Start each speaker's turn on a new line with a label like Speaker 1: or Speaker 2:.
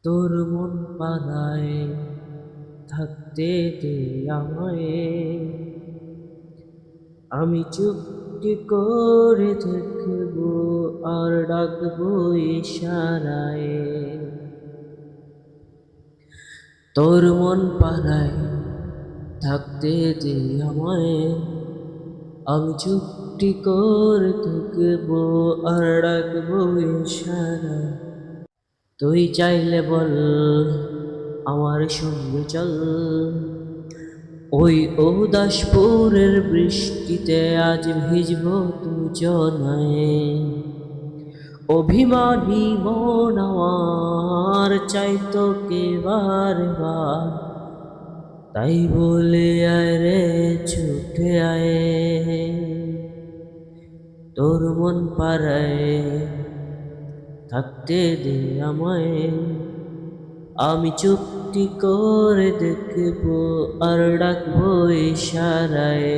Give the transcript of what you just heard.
Speaker 1: তোর মন পাড়ায় থাকতে দে আমায়, আমি চুপটি করে থাকবো আর ডাকবো ইশারায়। তোর মন পাড়ায় থাকতে দে আমায়, আমি চুপটি করে থাকবো আর ডাকবো ইশারায়। তুই চাইলে বল আমার সঙ্গে চল, ওই উদাসপুরের বৃষ্টিতে আজ ভিজব দুজনায়। অভিমানী মন আমার চাইতো কে বারবার, তাই বলে আয় রে ছুটে আয়, তোর মন পাড়ায় থাকতে দে আমায়, আমি চুপটি করে দেখবো আর ডাকবো ইশারায়।